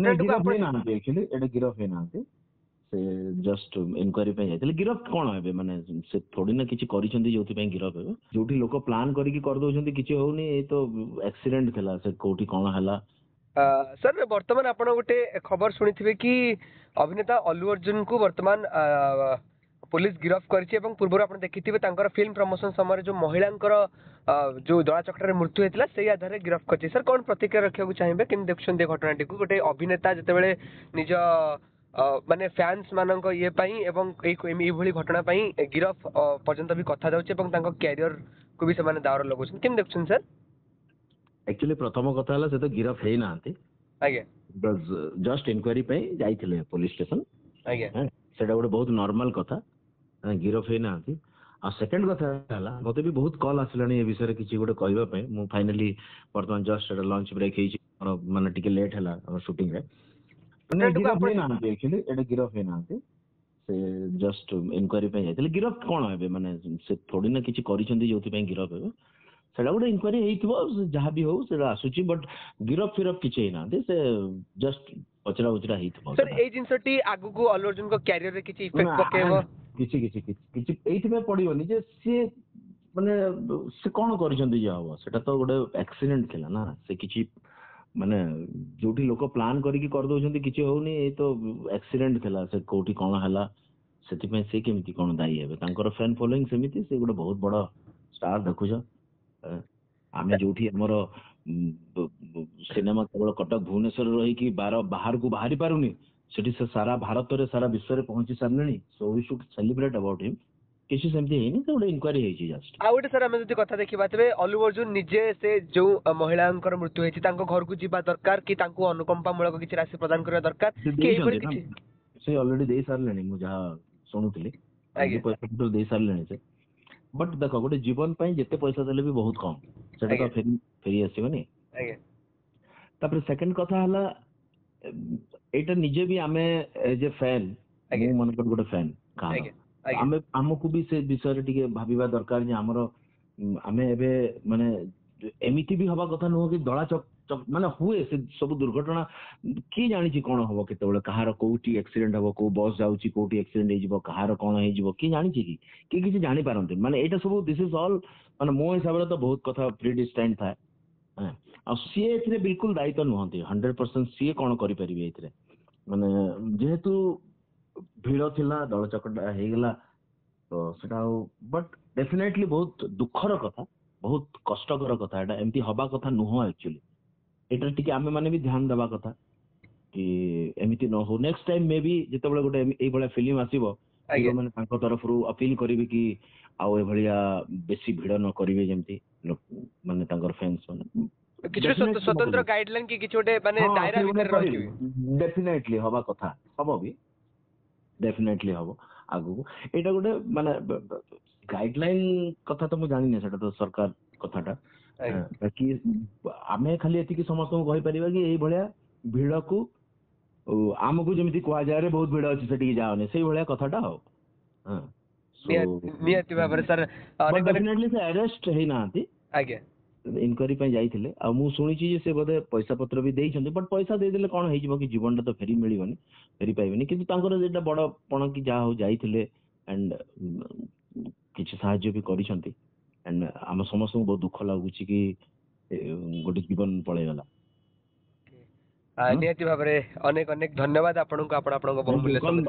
नहीं गिरफ नहीं नांती एक्चुअली एटा गिरफ है नांती से जस्ट इनक्वारी पे जाइतले गिरफ कोन हेबे माने से थोड़ी ना किछि करिसंती जोथि पे गिरफ हेबे जोठी लोक प्लान करिकि कर दोछंती किछि होउनी ए तो एक्सीडेंट थला से कोठी कोन हला। सर वर्तमान आपण गोटे खबर शुणी कि अभिनेता अल्लू अर्जुन को वर्तमान पुलिस गिरफ्त करछि एवं पूर्व आप देखिथिबे तांकर फिल्म प्रमोशन समय जो महिलांकर जो दला चक्टर मृत्यु होता से आधार गिरफ्त करछि। सर कौन प्रतिक्रिया रखा चाहिए केमती देखुं घटनाटी को गोटे अभिनेता जितेबाला निज माने फैंस मानक ये भली घटना गिरफ पर्यंत भी कथा जाउछि कैरियर को भी से दावर लगौछन केमती देखुं सर। एक्चुअली प्रथम कथा हला से तो गिरफ है नांती आज्ञा जस्ट इनक्वारी पे जाइथिले पुलिस स्टेशन आज्ञा सेटा गोटे बहुत नॉर्मल कथा गिरफ है नांती। आ सेकंड कथा हला मते भी बहुत कॉल आसलानी ए विषय रे किछि गोटे कहबा पे मु फाइनली वर्तमान जस्ट एटा लंच ब्रेक हेछि माने टिके लेट हला शूटिंग रे नहीं गिरफ है नांती एक्चुअली एटा गिरफ है नांती से जस्ट इनक्वारी पे जाइथिले गिरफ कोन हेबे माने से थोड़ी ना किछि करिसंती जोथि पे गिरफ हेबे सेटा गोटे इनक्वारी हेइथिबो जहाँ भी हो सेटा आसुची बट गिरफ फिरफ किछि ना दे से जस्ट पचरा उचरा हेइथिबो। सर ए जिंसटी आगु को अल्लू अर्जुन को कैरियर रे किछि इफेक्ट पकेबो किछि किछि किछि एइथि में पडियोनी जे से माने से कोन करिसंती जे हबो सेटा तो गोटे एक्सीडेंट थिला ना से किछि माने जोठी लोक प्लान करिकि कर दोछंती किछि होउनी ए तो एक्सीडेंट थिला से कोठी कोन हला सेति पे से केमिति कोन दाई हेबे तांकर फैन फॉलोइंग सेमिति से गोटे बहुत बड़ स्टार देखुछ आमे जोठी हमर सिनेमा केवल कटक भुवनेश्वर रही कि बाहर को बाहरी पारुनी सेठी से सारा भारत रे सारा विश्व रे पहुंची सारलेनी so we should celebrate about him किछि सेमति हेनी तो गोटे इनक्वारी हेछि जस्ट आ गोटे सर आमे जति कथा देखिबा तबे अल्लू अर्जुन निजे से जो महिलांकर मृत्यु हेछि तांको घर को जिबा दरकार कि तांको अनुकंपा मूलक किछि राशि प्रदान करबा दरकार कि एबोली किछि से ऑलरेडी दे सारलेनी मु जहा सुनुतली आगे पैसा तो दे सारलेनी से बट देखो गोटे जीवन पाई जेते पैसा देले भी बहुत कम सेटा तो फेरी आसीबनी आगे तापर सेकंड कथा हला एटा निजे भी आमे एज ए फैन मु मन कर गोटे फैन का आमे हमकु भी से विषय रे टिके भाबिबा दरकार जे हमरो आमे एबे माने एमिति भी हवा कथा न कि दला चक माने हुए से सब दुर्घटना की जानि छी कोन हबो केतेबेले कहार कोठी एक्सीडेंट हबो को बस जाउची कोठी एक्सीडेंट हे जिवो कहार कोन हे जिवो की जानि छी कि किछि जानि पारंते माने एटा सब दिस इज ऑल माने मो हिसाब रे तो बहुत कथा प्री डिस्टाइंड था आ सी एथरे बिल्कुल दायित्व नहंती 100% सी कोन करि परिबे एथरे माने जेहेतु भीड़ थिला दल चकटा हे गेला तो सेटा बट डेफिनेटली बहुत दुखर कथा बहुत कष्टकर कथा एटा एमती हबा कथा नुह एक्चुअली एटा टिके आमे माने भी ध्यान देबा कथा कि एमिति न हो नेक्स्ट टाइम मे बी जेतेबेले गोटे एई बळा फिल्म आसीबो हीरो माने तांको तरफ रु अपील करिवे कि आउ ए भलिया बेसी भीड़ न करिवे जेमती माने तांकर फैंस माने किछ स्वतंत्र गाइडलाइन कि किछ गोटे माने दायरा भीतर रहिबे डेफिनेटली हबा कथा हबो भी डेफिनेटली हबो आगु एटा गोटे माने गाइडलाइन कथा तो मु जानि नै सेटा तो सरकार कथाटा कि आमे खाली एति कि समस्त को कहि परिबा कि एई भलिया भीड़ को आमको जेमिति कुआ जाय रे बहुत भीड़ अछि सेठी जाओने सेई भलिया कथाटा हो हां नियति भाबरे सर डेफिनेटली से अरेस्ट हे नांती आज्ञा इनक्वारी पे जाइथिले आ मु सुनि छी जे से बोधे पैसा पत्र भी देइ छथि बट पैसा दे देले कोन हे जिवो कि जीवनटा तो फेरी मिलिबनी फेरी पाइबनी किंतु तांकर जेटा बड़ पण कि जा हो जाइथिले एंड किछ सहाय्य भी करि छथि एंड हम समस्त को बहुत दुख लागुछि कि गोटे जीवन पळे गला नियति भाबरे अनेक अनेक धन्यवाद आपन को आपन बहुमूल्य समय।